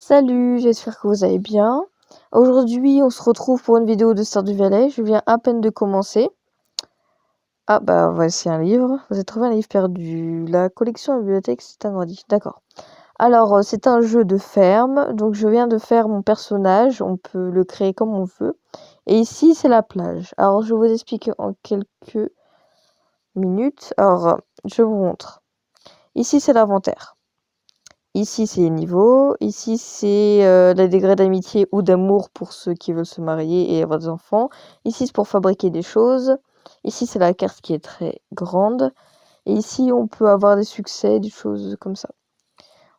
Salut, j'espère que vous allez bien. Aujourd'hui, on se retrouve pour une vidéo de Stardew Valley. Je viens à peine de commencer. Ah bah voici un livre. Vous avez trouvé un livre perdu. La collection à la bibliothèque s'est agrandie. D'accord. Alors, c'est un jeu de ferme. Donc, je viens de faire mon personnage. On peut le créer comme on veut. Et ici, c'est la plage. Alors, je vais vous expliquer en quelques minutes. Alors, je vous montre. Ici, c'est l'inventaire. Ici, c'est les niveaux. Ici, c'est la degré d'amitié ou d'amour pour ceux qui veulent se marier et avoir des enfants. Ici, c'est pour fabriquer des choses. Ici, c'est la carte qui est très grande. Et ici, on peut avoir des succès, des choses comme ça.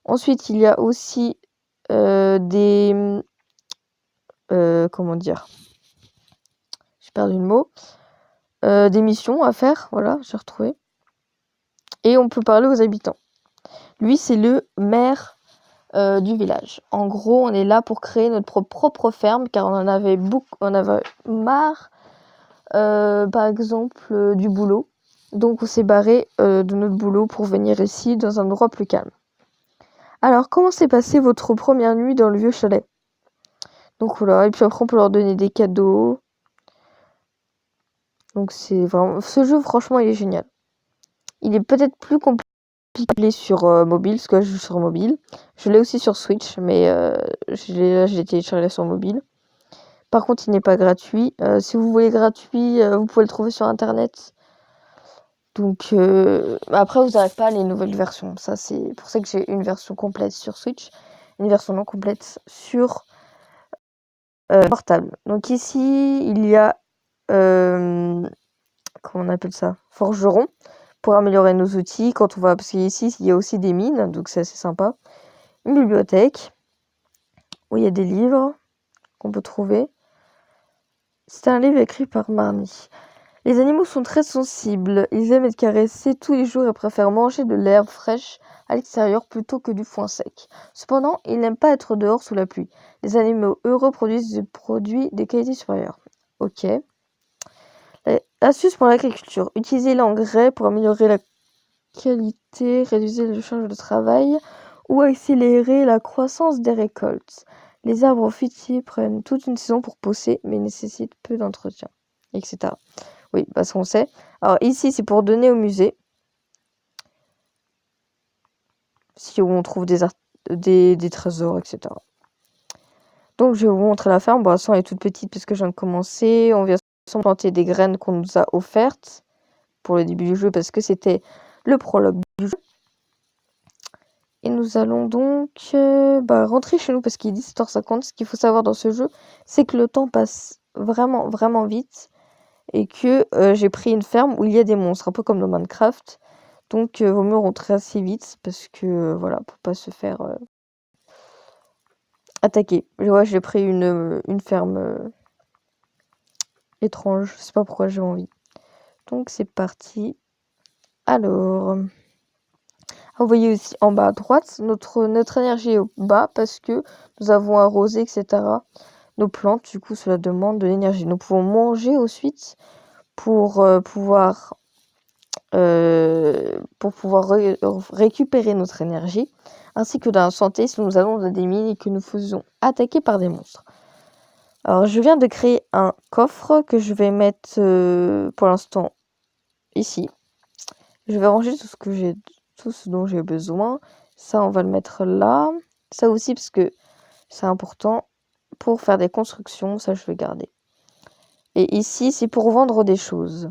Ensuite, il y a aussi des... comment dire? J'ai perdu le mot. Des missions à faire. Voilà, j'ai retrouvé. Et on peut parler aux habitants. Lui, c'est le maire du village. En gros, on est là pour créer notre propre ferme car on en avait marre, par exemple, du boulot. Donc, on s'est barré de notre boulot pour venir ici dans un endroit plus calme. Alors, comment s'est passée votre première nuit dans le vieux chalet? Donc voilà, et puis après, on peut leur donner des cadeaux. Donc, c'est vraiment... Ce jeu, franchement, il est génial. Il est peut-être plus compliqué sur mobile, parce que je joue sur mobile. Je l'ai aussi sur Switch, mais je l'ai téléchargé sur mobile. Par contre, il n'est pas gratuit. Si vous voulez gratuit, vous pouvez le trouver sur internet. Donc après, vous n'aurez pas les nouvelles versions. Ça, c'est pour ça que j'ai une version complète sur Switch, une version non complète sur portable. Donc ici, il y a comment on appelle ça? Forgeron pour améliorer nos outils quand on va, parce qu'ici il y a aussi des mines, donc c'est assez sympa. Une bibliothèque où il y a des livres qu'on peut trouver. C'est un livre écrit par Marnie. Les animaux sont très sensibles. Ils aiment être caressés tous les jours et préfèrent manger de l'herbe fraîche à l'extérieur plutôt que du foin sec. Cependant, ils n'aiment pas être dehors sous la pluie. Les animaux heureux produisent des produits de qualité supérieure. Ok. Astuce pour l'agriculture. Utilisez l'engrais pour améliorer la qualité, réduire le charge de travail ou accélérer la croissance des récoltes. Les arbres fruitiers prennent toute une saison pour pousser mais nécessitent peu d'entretien, etc. Oui, parce qu'on sait. Alors ici, c'est pour donner au musée. Si on trouve des trésors, etc. Donc je vais vous montrer la ferme. Bon, elle est toute petite parce que je viens de commencer. On vient planter des graines qu'on nous a offertes pour le début du jeu parce que c'était le prologue du jeu. Et nous allons donc rentrer chez nous parce qu'il est 17h50. Ce qu'il faut savoir dans ce jeu, c'est que le temps passe vraiment, vraiment vite. Et que j'ai pris une ferme où il y a des monstres, un peu comme dans Minecraft. Donc, vaut mieux rentrer assez vite parce que, voilà, pour pas se faire attaquer. Ouais, j'ai pris une ferme étrange. Je sais pas pourquoi j'ai envie. Donc, c'est parti. Alors, vous voyez aussi en bas à droite, notre énergie est au bas parce que nous avons arrosé, etc. nos plantes. Du coup, cela demande de l'énergie. Nous pouvons manger ensuite pour pouvoir récupérer notre énergie, ainsi que dans la santé si nous allons dans des mines et que nous faisons attaquer par des monstres. Alors, je viens de créer un coffre que je vais mettre pour l'instant ici. Je vais ranger tout ce dont j'ai besoin. Ça, on va le mettre là. Ça aussi, parce que c'est important pour faire des constructions. Ça, je vais garder. Et ici, c'est pour vendre des choses.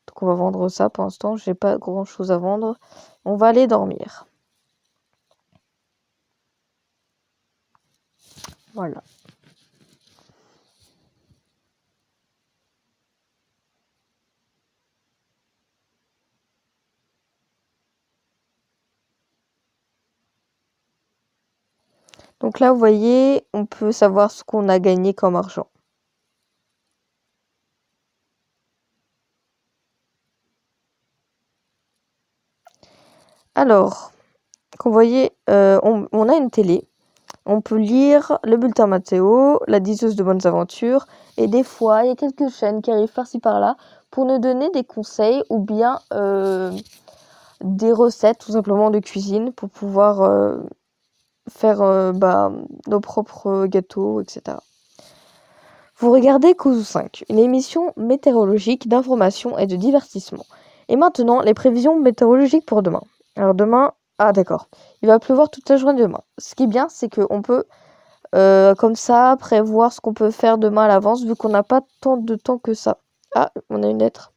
Donc on va vendre ça pour l'instant. J'ai pas grand chose à vendre. On va aller dormir. Voilà. Donc là, vous voyez, on peut savoir ce qu'on a gagné comme argent. Alors, comme vous voyez, on a une télé. On peut lire le bulletin météo, la diseuse de bonnes aventures, et des fois, il y a quelques chaînes qui arrivent par-ci par-là pour nous donner des conseils ou bien des recettes tout simplement de cuisine pour pouvoir faire nos propres gâteaux, etc. Vous regardez Cause 5, une émission météorologique d'information et de divertissement. Et maintenant, les prévisions météorologiques pour demain. Alors demain, ah d'accord, il va pleuvoir toute la journée demain. Ce qui est bien, c'est qu'on peut comme ça prévoir ce qu'on peut faire demain à l'avance, vu qu'on n'a pas tant de temps que ça. Ah, on a une lettre.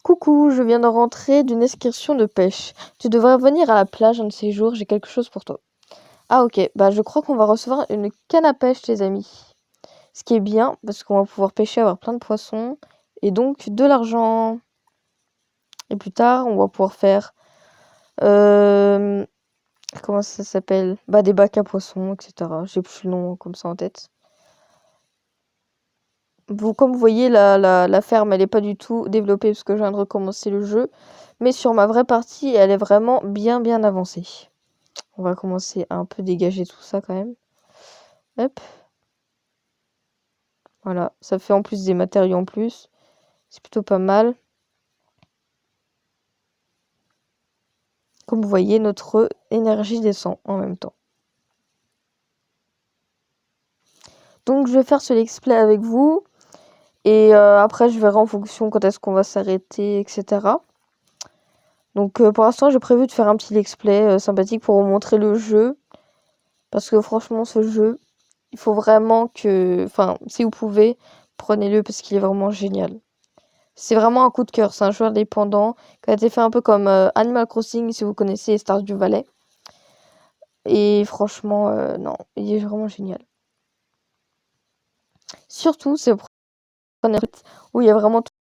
Coucou, je viens de rentrer d'une excursion de pêche. Tu devrais venir à la plage un de ces jours, j'ai quelque chose pour toi. Ah ok, bah je crois qu'on va recevoir une canne à pêche, les amis. Ce qui est bien, parce qu'on va pouvoir pêcher, avoir plein de poissons, et donc de l'argent. Et plus tard, on va pouvoir faire... comment ça s'appelle? Bah des bacs à poissons, etc. J'ai plus le nom comme ça en tête. Comme vous voyez, la ferme, elle n'est pas du tout développée parce que je viens de recommencer le jeu. Mais sur ma vraie partie, elle est vraiment bien avancée. On va commencer à un peu dégager tout ça quand même. Hop. Voilà, ça fait en plus des matériaux en plus. C'est plutôt pas mal. Comme vous voyez, notre énergie descend en même temps. Donc je vais faire ce let's play avec vous. Et après, je verrai en fonction quand est-ce qu'on va s'arrêter, etc. Donc pour l'instant, j'ai prévu de faire un petit let's play sympathique pour vous montrer le jeu. Parce que franchement, ce jeu, il faut vraiment que... Enfin, si vous pouvez, prenez-le parce qu'il est vraiment génial. C'est vraiment un coup de cœur. C'est un jeu indépendant qui a été fait un peu comme Animal Crossing, si vous connaissez Stardew Valley. Et franchement, non, il est vraiment génial. Surtout, c'est le premier où il y a vraiment tout.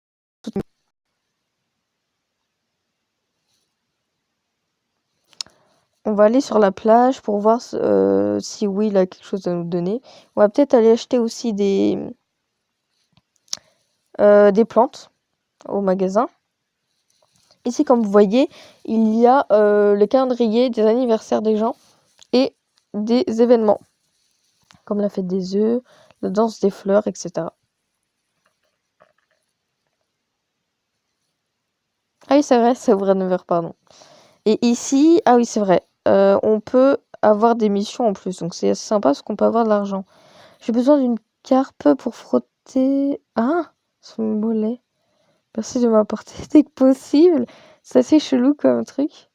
On va aller sur la plage pour voir si Will a quelque chose à nous donner. On va peut-être aller acheter aussi des plantes au magasin. Ici, comme vous voyez, il y a le calendrier des anniversaires des gens et des événements, comme la fête des œufs, la danse des fleurs, etc. Ah oui, c'est vrai, ça ouvre à 9h, pardon. Et ici, ah oui, c'est vrai, on peut avoir des missions en plus, donc c'est assez sympa parce qu'on peut avoir de l'argent. J'ai besoin d'une carpe pour frotter... Ah, son mollet. Merci de m'apporter dès que possible. C'est assez chelou comme truc.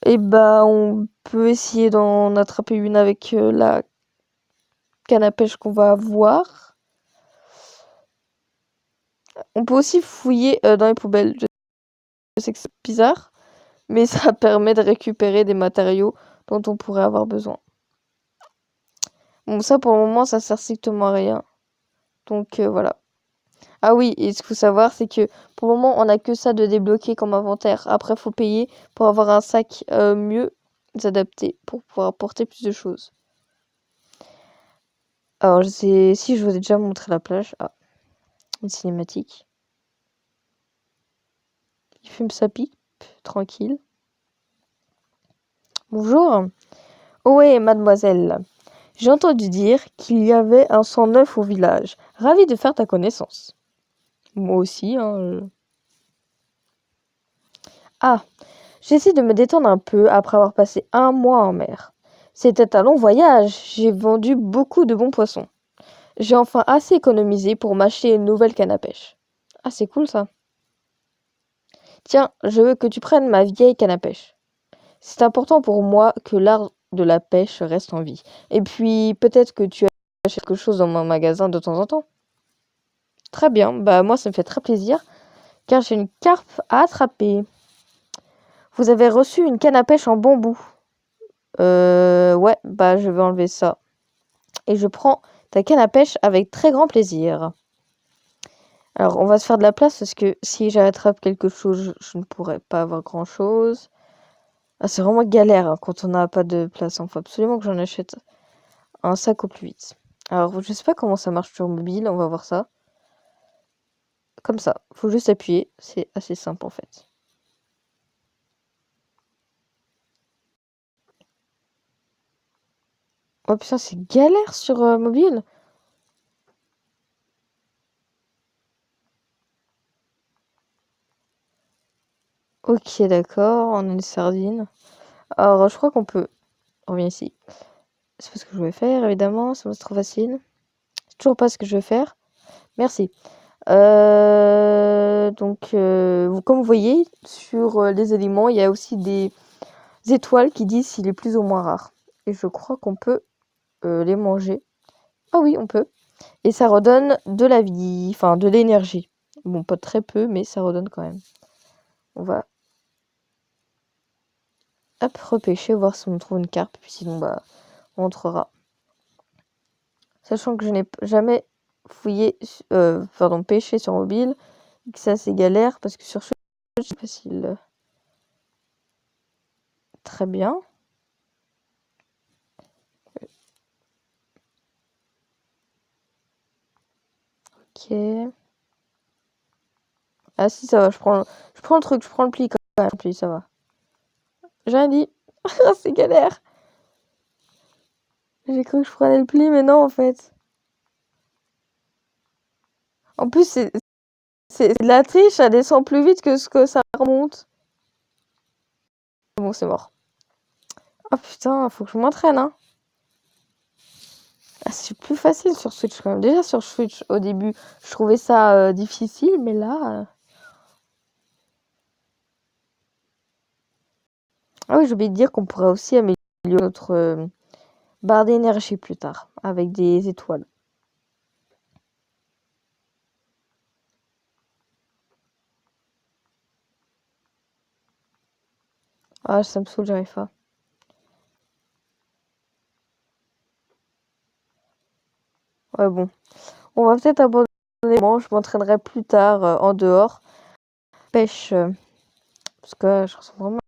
Et bah, on peut essayer d'en attraper une avec la canne à pêche qu'on va avoir. On peut aussi fouiller dans les poubelles. Je sais que c'est bizarre, mais ça permet de récupérer des matériaux dont on pourrait avoir besoin. Bon, ça pour le moment, ça sert strictement à rien. Donc voilà. Ah oui, et ce qu'il faut savoir, c'est que pour le moment, on n'a que ça de débloquer comme inventaire. Après, il faut payer pour avoir un sac mieux adapté pour pouvoir porter plus de choses. Alors, je sais si je vous ai déjà montré la plage. Ah, une cinématique. Il fume sa pipe, tranquille. Bonjour. Oh ouais, mademoiselle. J'ai entendu dire qu'il y avait un sang neuf au village. Ravi de faire ta connaissance. Moi aussi, hein. Ah, j'essaie de me détendre un peu après avoir passé un mois en mer. C'était un long voyage. J'ai vendu beaucoup de bons poissons. J'ai enfin assez économisé pour m'acheter une nouvelle canne à pêche. Ah, c'est cool ça. Tiens, je veux que tu prennes ma vieille canne à pêche. C'est important pour moi que l'art de la pêche reste en vie. Et puis, peut-être que tu achètes quelque chose dans mon magasin de temps en temps. Très bien, bah moi ça me fait très plaisir, car j'ai une carpe à attraper. Vous avez reçu une canne à pêche en bambou. Ouais, bah je vais enlever ça. Et je prends ta canne à pêche avec très grand plaisir. Alors, on va se faire de la place parce que si j'attrape quelque chose, je ne pourrais pas avoir grand-chose. Ah, c'est vraiment galère hein, quand on n'a pas de place. Il faut absolument que j'en achète un sac au plus vite. Alors, je sais pas comment ça marche sur mobile, on va voir ça. Comme ça, faut juste appuyer, c'est assez simple en fait. Oh putain, c'est galère sur mobile. Ok, d'accord, on a une sardine. Alors, je crois qu'on peut... On revient ici. C'est pas ce que je voulais faire, évidemment. C'est trop facile. C'est toujours pas ce que je veux faire. Merci. Donc, comme vous voyez, sur les aliments, il y a aussi des étoiles qui disent s'il est plus ou moins rare. Et je crois qu'on peut les manger. Ah oui, on peut. Et ça redonne de la vie, enfin de l'énergie. Bon, pas très peu, mais ça redonne quand même. On va hop, repêcher, voir si on trouve une carpe. Puis sinon, bah, on entrera. Sachant que je n'ai jamais pêché sur mobile, et que c'est assez galère, parce que sur Switch, c'est facile. Très bien. Ok. Ah si, ça va, je prends le truc, je prends le pli quand même. Le pli, ça va. J'ai rien dit. C'est galère. J'ai cru que je prenais le pli, mais non, en fait. En plus, c'est de la triche, ça descend plus vite que ce que ça remonte. Bon, c'est mort. Ah putain, faut que je m'entraîne, hein. Ah, c'est plus facile sur Switch quand même. Déjà sur Switch, au début, je trouvais ça difficile, mais là... Ah oui, j'ai oublié de dire qu'on pourrait aussi améliorer notre barre d'énergie plus tard, avec des étoiles. Ah, ça me saoule, j'arrive pas. Ouais, bon. On va peut-être abandonner. Je m'entraînerai plus tard en dehors. Pêche. Parce que je ressens vraiment...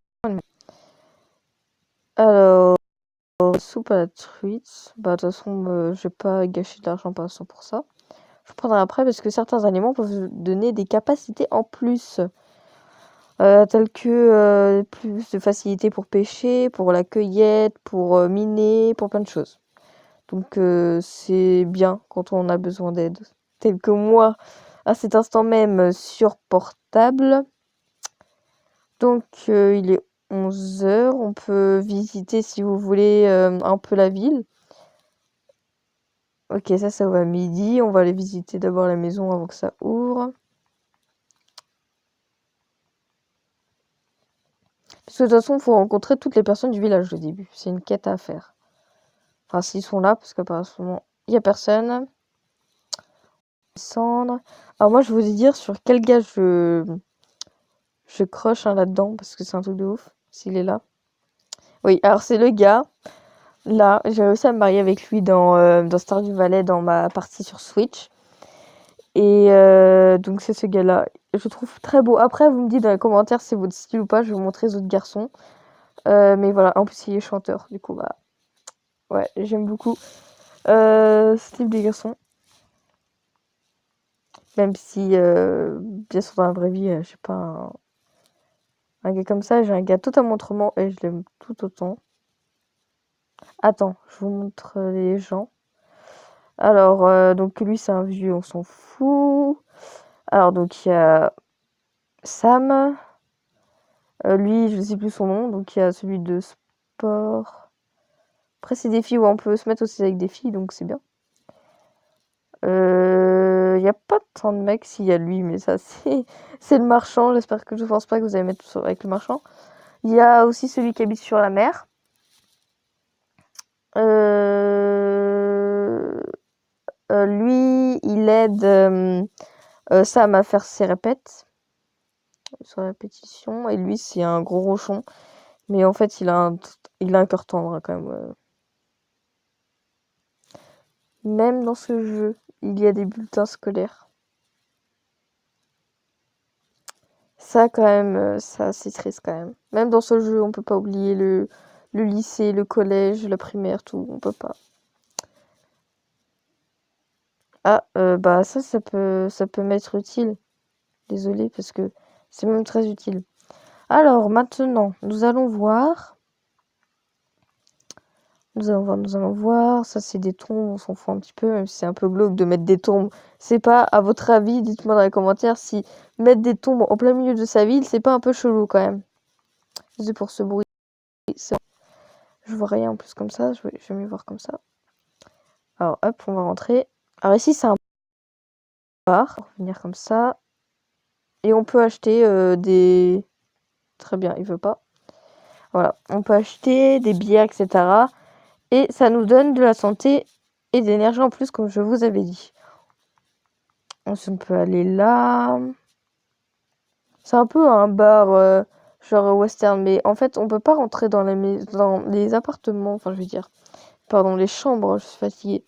Alors, soupe à la truite. Bah, de toute façon, je vais pas gâcher de l'argent pour ça. Je prendrai après parce que certains aliments peuvent donner des capacités en plus. Telles que plus de facilité pour pêcher, pour la cueillette, pour miner, pour plein de choses. Donc c'est bien quand on a besoin d'aide. Tel que moi, à cet instant même, sur portable. Donc il est 11h. On peut visiter, si vous voulez, un peu la ville. Ok, ça va à midi. On va aller visiter d'abord la maison avant que ça ouvre. Parce que de toute façon, il faut rencontrer toutes les personnes du village au début. C'est une quête à faire. Enfin, s'ils sont là, parce qu'apparemment, il n'y a personne. Descendre. Alors moi, je voulais dire sur quel gars je croche là-dedans, parce que c'est un truc de ouf, s'il est là. Oui, alors c'est le gars. Là, j'ai réussi à me marier avec lui dans Stardew Valley, dans ma partie sur Switch. Et donc c'est ce gars-là. Je trouve très beau. Après, vous me dites dans les commentaires si c'est votre style ou pas. Je vais vous montrer les autres garçons. Mais voilà, en plus il est chanteur. Du coup, bah ouais, j'aime beaucoup ce type de garçon. Même si, bien sûr, dans la vraie vie, je suis pas un gars comme ça. J'ai un gars totalement autrement et je l'aime tout autant. Attends, je vous montre les gens. Alors, donc lui, c'est un vieux, on s'en fout. Alors, donc il y a Sam. Lui, je sais plus son nom. Donc il y a celui de sport. Après, c'est des filles où on peut se mettre aussi avec des filles, donc c'est bien. Il n'y a pas tant de mecs s'il y a lui, mais ça, c'est le marchand. J'espère que je pense pas que vous allez mettre avec le marchand. Il y a aussi celui qui habite sur la mer. Lui, il aide Sam à faire ses répètes sur la répétition. Et lui, c'est un gros rochon. Mais en fait, il a un cœur tendre hein, quand même. Même dans ce jeu, il y a des bulletins scolaires. Ça, quand même, ça, c'est triste quand même. Même dans ce jeu, on peut pas oublier le lycée, le collège, la primaire, tout. On peut pas. Ah, bah ça peut m'être utile. Désolée, parce que c'est même très utile. Alors, maintenant, nous allons voir. Nous allons voir. Ça, c'est des tombes, on s'en fout un petit peu, même si c'est un peu glauque de mettre des tombes. C'est pas, à votre avis, dites-moi dans les commentaires si mettre des tombes en plein milieu de sa ville, c'est pas un peu chelou quand même. C'est pour ce bruit. Je vois rien en plus comme ça, je vais mieux voir comme ça. Alors hop, on va rentrer. Alors ici c'est un bar, on va venir comme ça. Et on peut acheter des... Très bien, il veut pas. Voilà, on peut acheter des bières, etc. Et ça nous donne de la santé et de l'énergie en plus, comme je vous avais dit. Ensuite, on peut aller là. C'est un peu un bar genre western, mais en fait, on peut pas rentrer dans les appartements, enfin, je veux dire, pardon, les chambres, je suis fatiguée,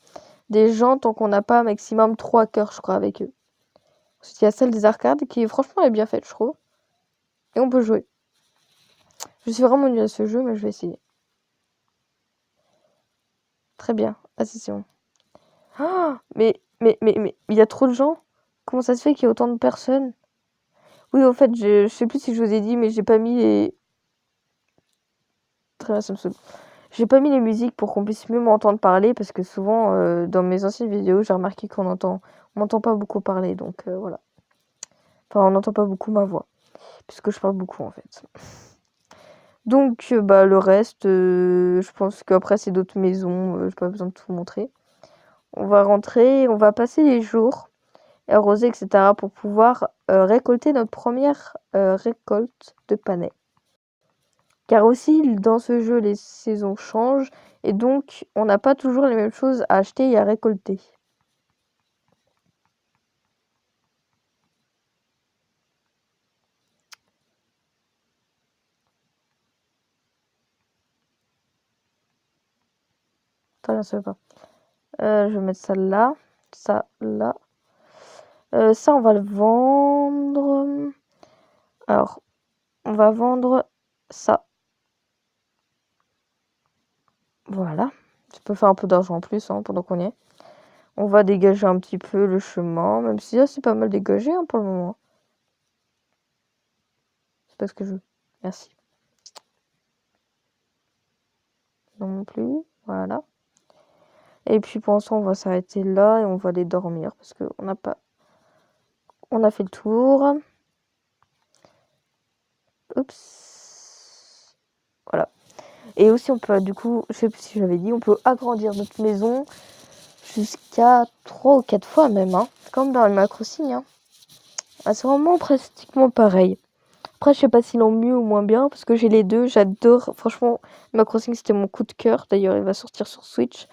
des gens tant qu'on n'a pas maximum 3 cœurs, je crois, avec eux. Ensuite, il y a celle des arcades qui, franchement, est bien faite, je trouve. Et on peut jouer. Je suis vraiment nulle à ce jeu, mais je vais essayer. Très bien. Ah, c'est bon. Ah, mais, il y a trop de gens. Comment ça se fait qu'il y a autant de personnes? Oui, au fait, je sais plus si je vous ai dit, mais j'ai pas mis les... Très bien, ça me saoule. J'ai pas mis les musiques pour qu'on puisse mieux m'entendre parler, parce que souvent, dans mes anciennes vidéos, j'ai remarqué on m'entend pas beaucoup parler, donc voilà. Enfin, on n'entend pas beaucoup ma voix, puisque je parle beaucoup, en fait. Donc, bah, le reste, je pense qu'après, c'est d'autres maisons, j'ai pas besoin de tout vous montrer. On va rentrer, on va passer les jours, arroser, etc. pour pouvoir récolter notre première récolte de panais. Car aussi, dans ce jeu, les saisons changent et donc on n'a pas toujours les mêmes choses à acheter et à récolter. Attends, je sais pas. Je vais mettre ça là, ça là. Ça, on va le vendre. Alors, on va vendre ça. Voilà. Tu peux faire un peu d'argent en plus hein, pendant qu'on y est. On va dégager un petit peu le chemin, même si là, c'est pas mal dégagé hein, pour le moment. C'est pas ce que je veux. Merci. Non plus. Voilà. Et puis pour l'instant, on va s'arrêter là et on va aller dormir parce qu'on n'a pas... On a fait le tour. Oups. Voilà. Et aussi, on peut, du coup, je sais plus si j'avais dit, on peut agrandir notre maison jusqu'à 3 ou 4 fois même, hein. Comme dans Animal Crossing, hein. Ah, c'est vraiment pratiquement pareil. Après, je sais pas s'ils l'ont mieux ou moins bien, parce que j'ai les deux, j'adore. Franchement, Animal Crossing, c'était mon coup de cœur. D'ailleurs, il va sortir sur Switch.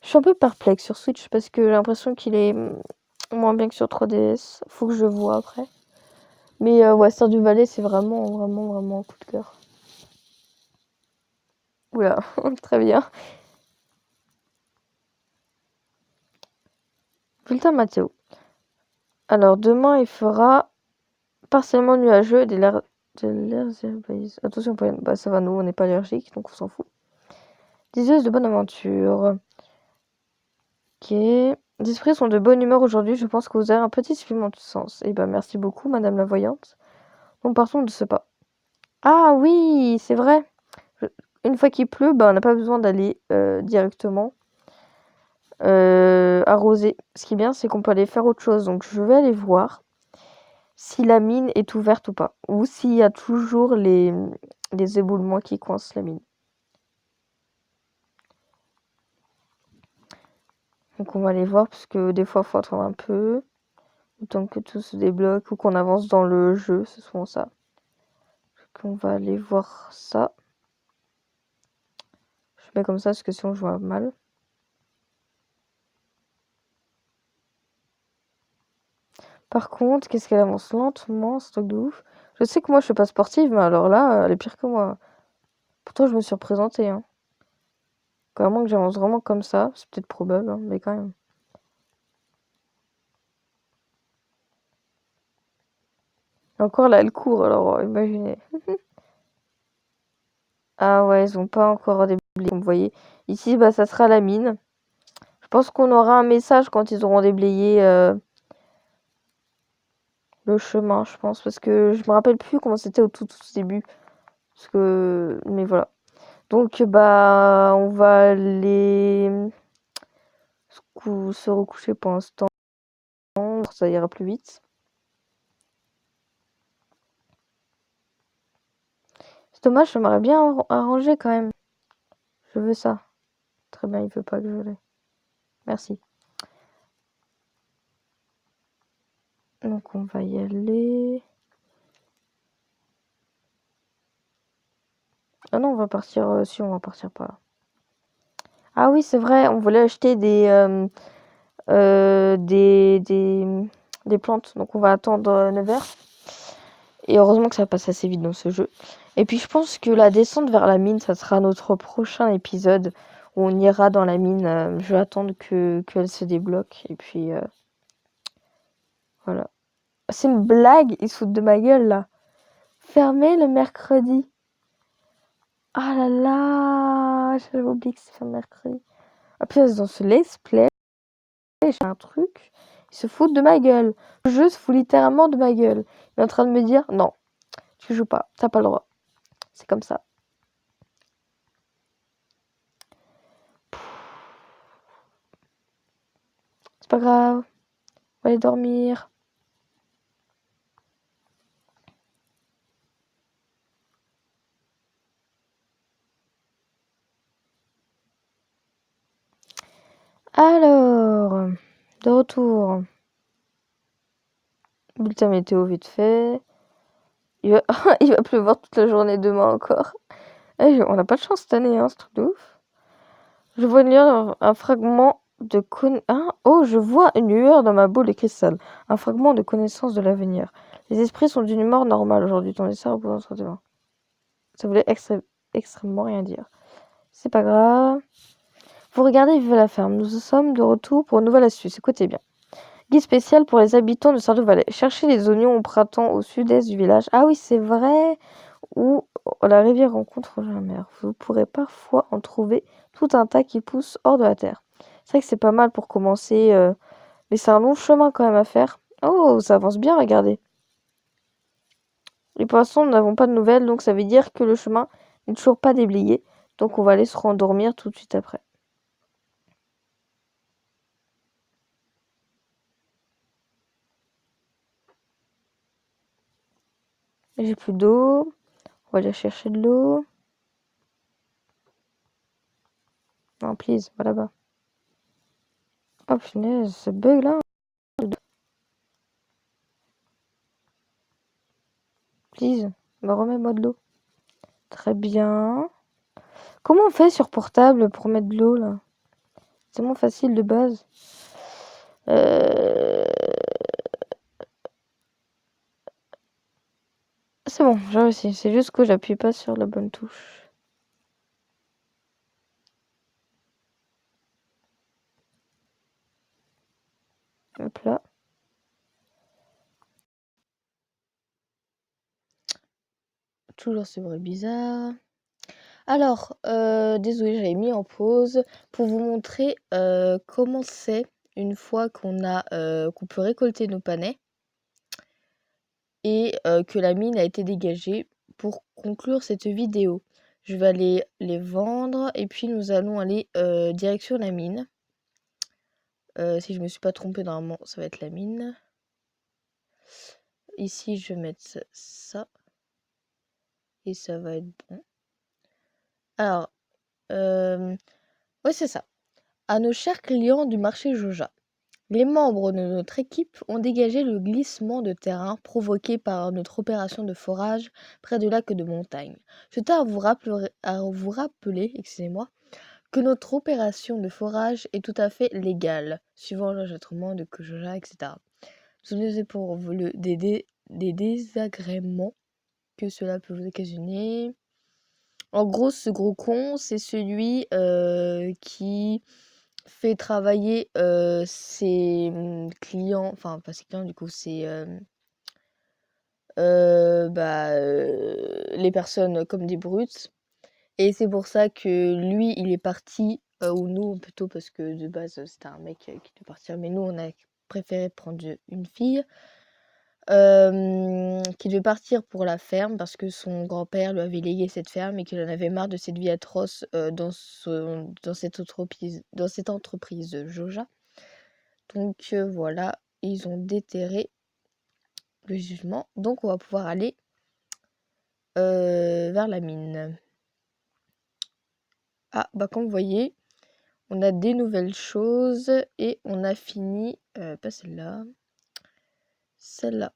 Je suis un peu perplexe sur Switch, parce que j'ai l'impression qu'il est moins bien que sur 3DS. Faut que je vois après. Mais ouais, Stardew Valley, c'est vraiment, vraiment, vraiment un coup de cœur. Oula, très bien. Bulletin Mathéo. Alors, demain, il fera partiellement nuageux et de l'air zéro. Attention, bah, ça va, nous, on n'est pas allergique, donc on s'en fout. Diseuse de bonne aventure. Ok. Les esprits sont de bonne humeur aujourd'hui, je pense que vous avez un petit supplément de sens. Eh ben, merci beaucoup, madame la voyante. Donc, partons de ce pas. Ah oui, c'est vrai. Une fois qu'il pleut, bah, on n'a pas besoin d'aller directement arroser. Ce qui est bien, c'est qu'on peut aller faire autre chose. Donc, je vais aller voir si la mine est ouverte ou pas. Ou s'il y a toujours les éboulements qui coincent la mine. Donc on va aller voir parce que des fois il faut attendre un peu. Autant que tout se débloque ou qu'on avance dans le jeu, c'est souvent ça. Donc on va aller voir ça. Je mets comme ça parce que sinon je vois mal. Par contre, qu'est-ce qu'elle avance lentement, ce truc de ouf. Je sais que moi je suis pas sportive, mais alors là, elle est pire que moi. Pourtant je me suis représentée. Hein. À moins que j'avance vraiment comme ça, c'est peut-être probable, hein, mais quand même. Et encore là, elle court, alors imaginez. Ah ouais, ils ont pas encore déblayé, comme vous voyez. Ici, bah, ça sera la mine. Je pense qu'on aura un message quand ils auront déblayé le chemin, je pense. Parce que je me rappelle plus comment c'était au tout début. Parce que... Mais voilà. Donc, bah, on va aller se recoucher pour l'instant. Ça ira plus vite. C'est dommage, j'aimerais bien arranger quand même. Je veux ça. Très bien, il veut pas que je l'ai. Merci. Donc on va y aller. Ah non, on va partir... si, on va partir par là. Ah oui, c'est vrai, on voulait acheter des plantes. Donc on va attendre 9h. Et heureusement que ça passe assez vite dans ce jeu. Et puis je pense que la descente vers la mine, ça sera notre prochain épisode où on ira dans la mine. Je vais attendre qu'elle se débloque. Et puis voilà. C'est une blague, ils se foutent de ma gueule là. Fermé le mercredi. Ah là là, j'avais oublié que c'est mercredi. Ah puis dans ce let's play, j'ai un truc. Ils se foutent de ma gueule. Le jeu se fout littéralement de ma gueule. Il est en train de me dire non, tu joues pas, t'as pas le droit. C'est comme ça. C'est pas grave. On va aller dormir. Alors, de retour. Bulletin météo vite fait. Il va, il va pleuvoir toute la journée demain encore. On n'a pas de chance cette année, hein, ce truc de ouf. Je vois un fragment de oh, je vois une lueur dans ma boule de cristal. Un fragment de connaissance de l'avenir. Les esprits sont d'une humeur normale aujourd'hui. Ton dessin repose entre tes mains. Ça voulait extrêmement rien dire. C'est pas grave. Vous regardez Vive la ferme. Nous sommes de retour pour une nouvelle astuce. Écoutez bien. Guide spécial pour les habitants de Stardew Valley. Cherchez les oignons au printemps au sud-est du village. Ah oui, c'est vrai. Où la rivière rencontre la mer. Vous pourrez parfois en trouver tout un tas qui pousse hors de la terre. C'est vrai que c'est pas mal pour commencer, mais c'est un long chemin quand même à faire. Oh, ça avance bien, regardez. Et pour l'instant, nous n'avons pas de nouvelles, donc ça veut dire que le chemin n'est toujours pas déblayé. Donc on va aller se rendormir tout de suite après. J'ai plus d'eau. On va aller chercher de l'eau. Non, please, va là-bas. Oh punaise, ce bug là. Please, bah remets-moi de l'eau. Très bien. Comment on fait sur portable pour mettre de l'eau là? C'est tellement facile de base. C'est bon, j'ai réussi. C'est juste que j'appuie pas sur la bonne touche. Hop là. Toujours ce bruit bizarre. Alors, désolé, j'avais mis en pause pour vous montrer comment c'est une fois qu'on peut récolter nos panais et que la mine a été dégagée pour conclure cette vidéo. Je vais aller les vendre et puis nous allons aller direction la mine. Si je me suis pas trompée, normalement, ça va être la mine. Ici, je vais mettre ça. Et ça va être bon. Alors, ouais, c'est ça. À nos chers clients du marché Joja, les membres de notre équipe ont dégagé le glissement de terrain provoqué par notre opération de forage près du lac de montagne. Je tiens à vous rappeler, excusez-moi, que notre opération de forage est tout à fait légale, suivant l'enregistrement de Joja, etc. Nous sommes pour des désagréments que cela peut vous occasionner. En gros, ce gros con, c'est celui qui fait travailler ses clients, enfin pas ses clients, du coup, c'est les personnes comme des brutes. Et c'est pour ça que lui, il est parti, ou nous plutôt, parce que de base, c'était un mec qui devait partir, mais nous, on a préféré prendre une fille. Qui devait partir pour la ferme parce que son grand-père lui avait légué cette ferme et qu'il en avait marre de cette vie atroce dans cette entreprise Joja. Donc voilà, ils ont déterré le jugement. Donc on va pouvoir aller vers la mine. Ah, bah comme vous voyez, on a des nouvelles choses et on a fini, pas celle-là, celle-là.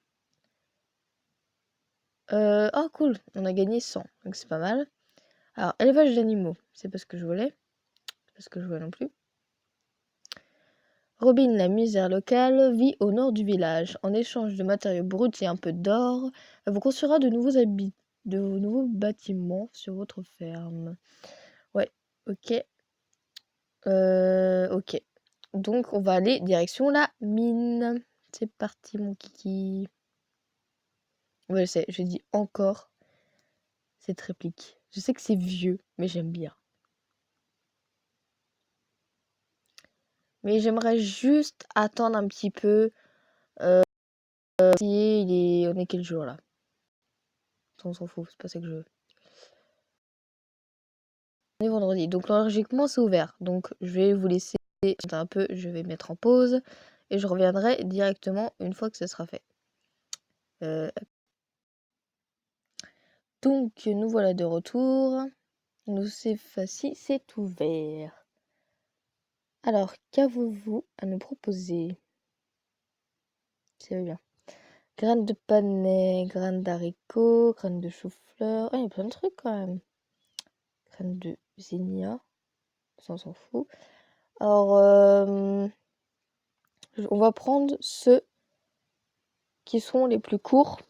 Ah cool, on a gagné 100, donc c'est pas mal. Alors, élevage d'animaux, c'est pas ce que je voulais, c'est pas ce que je voulais non plus. Robin, la misère locale, vit au nord du village. En échange de matériaux bruts et un peu d'or, elle vous construira de nouveaux bâtiments sur votre ferme. Ouais, ok. Ok. Donc, on va aller direction la mine. C'est parti, mon kiki. Ouais, je sais, je dis encore cette réplique. Je sais que c'est vieux, mais j'aime bien. Mais j'aimerais juste attendre un petit peu. On est quel jour là? On s'en fout, c'est pas ça que je veux. On est vendredi, donc logiquement c'est ouvert. Donc je vais vous laisser un peu, je vais mettre en pause et je reviendrai directement une fois que ce sera fait. Donc nous voilà de retour. Nous c'est facile, c'est ouvert. Alors qu'avez-vous à nous proposer? C'est bien. Graines de panais, graines d'haricots, graines de chou-fleur. Ah, il y a plein de trucs quand même. Graines de zinnia. Ça on s'en fout. Alors, on va prendre ceux qui sont les plus courts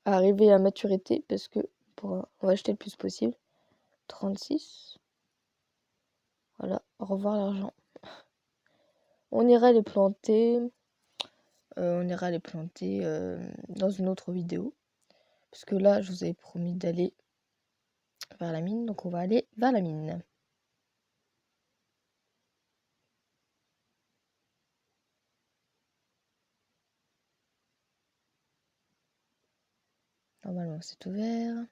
à arriver à maturité parce que on va acheter le plus possible. 36. Voilà, au revoir l'argent. On ira les planter. Dans une autre vidéo. Parce que là, je vous avais promis d'aller vers la mine. Donc on va aller vers la mine. Normalement, c'est ouvert.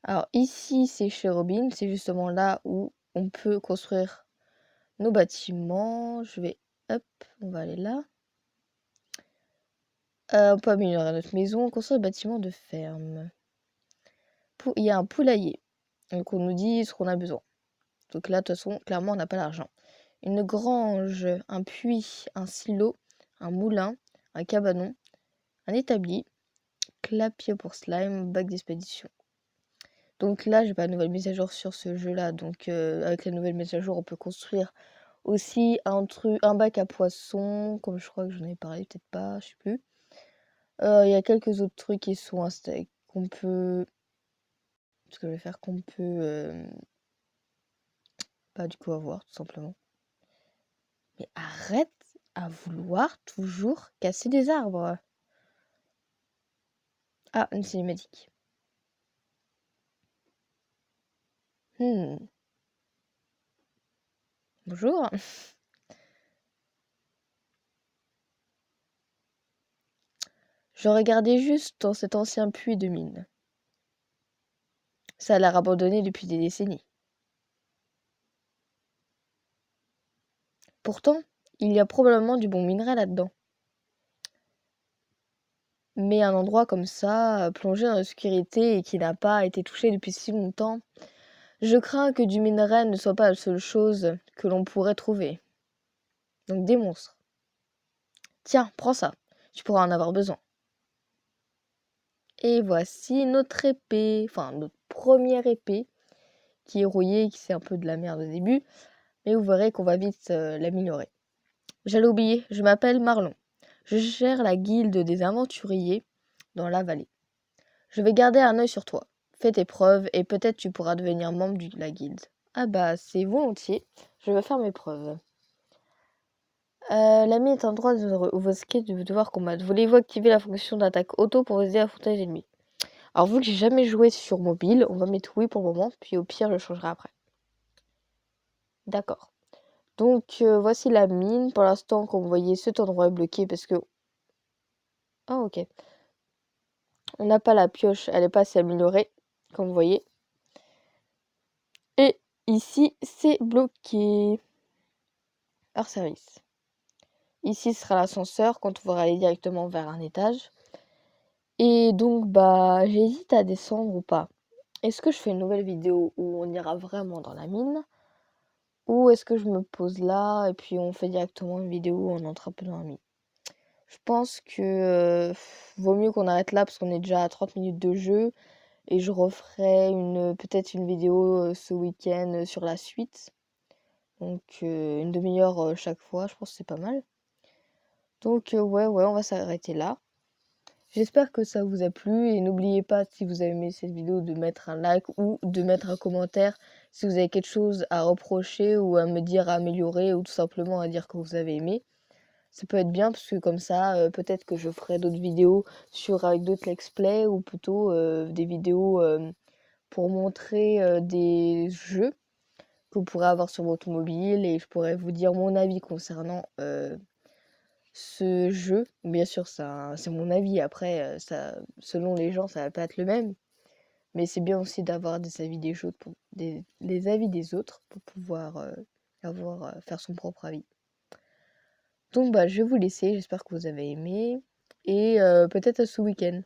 Alors ici, c'est chez Robin. C'est justement là où on peut construire nos bâtiments. Hop, on va aller là. On peut améliorer notre maison, construire des bâtiments de ferme. Il y a un poulailler. Donc on nous dit ce qu'on a besoin. Donc là, de toute façon, clairement, on n'a pas l'argent. Une grange, un puits, un silo, un moulin, un cabanon, un établi, clapier pour slime, bac d'expédition. Donc là, j'ai pas de nouvelle mise à jour sur ce jeu-là. Donc avec la nouvelle mise à jour, on peut construire aussi un bac à poissons, comme je crois que j'en ai parlé, peut-être pas, je sais plus. Il y a quelques autres trucs qui sont installés, qu'on peut... Ce que je vais faire, qu'on peut pas du coup avoir, tout simplement. Mais arrête à vouloir toujours casser des arbres. Ah, une cinématique. Bonjour. Je regardais juste dans cet ancien puits de mine. Ça a l'air abandonné depuis des décennies. Pourtant, il y a probablement du bon minerai là-dedans. Mais un endroit comme ça, plongé dans l'obscurité et qui n'a pas été touché depuis si longtemps, je crains que du minerai ne soit pas la seule chose que l'on pourrait trouver. Donc des monstres. Tiens, prends ça, tu pourras en avoir besoin. Et voici notre épée, enfin notre première épée, qui est rouillée, qui c'est un peu de la merde au début, mais vous verrez qu'on va vite l'améliorer. J'allais oublier, je m'appelle Marlon. Je gère la guilde des aventuriers dans la vallée. Je vais garder un œil sur toi. Fais tes preuves et peut-être tu pourras devenir membre de la guilde. Ah bah c'est volontiers, je vais faire mes preuves. L'ami est en droit de vous skater de devoir combattre. Voulez-vous activer la fonction d'attaque auto pour vous aider à affronter les ennemis? Alors vu que j'ai jamais joué sur mobile, on va mettre oui pour le moment, puis au pire je changerai après. D'accord. Donc voici la mine. Pour l'instant, comme vous voyez, cet endroit est bloqué parce que... Ah ok. On n'a pas la pioche, elle n'est pas assez améliorée, comme vous voyez. Et ici, c'est bloqué. Hors service. Ici, ce sera l'ascenseur quand on va aller directement vers un étage. Et donc, bah, j'hésite à descendre ou pas. est-ce que je fais une nouvelle vidéo où on ira vraiment dans la mine? Ou est-ce que je me pose là et puis on fait directement une vidéo où on entre un peu dans la mine? Je pense que vaut mieux qu'on arrête là parce qu'on est déjà à 30 minutes de jeu et je referai peut-être une vidéo ce week-end sur la suite. Donc une demi-heure chaque fois, je pense que c'est pas mal. Donc ouais, on va s'arrêter là. J'espère que ça vous a plu et n'oubliez pas, si vous avez aimé cette vidéo, de mettre un like ou de mettre un commentaire si vous avez quelque chose à reprocher ou à me dire à améliorer ou tout simplement à dire que vous avez aimé. Ça peut être bien parce que comme ça, peut-être que je ferai d'autres vidéos avec d'autres let's play ou plutôt des vidéos pour montrer des jeux que vous pourrez avoir sur votre mobile et je pourrais vous dire mon avis concernant ce jeu. Bien sûr, c'est mon avis. Après, selon les gens, ça va pas être le même. Mais c'est bien aussi d'avoir des avis des autres les avis des autres pour pouvoir faire son propre avis. Donc bah je vais vous laisser, j'espère que vous avez aimé et peut-être à ce week-end.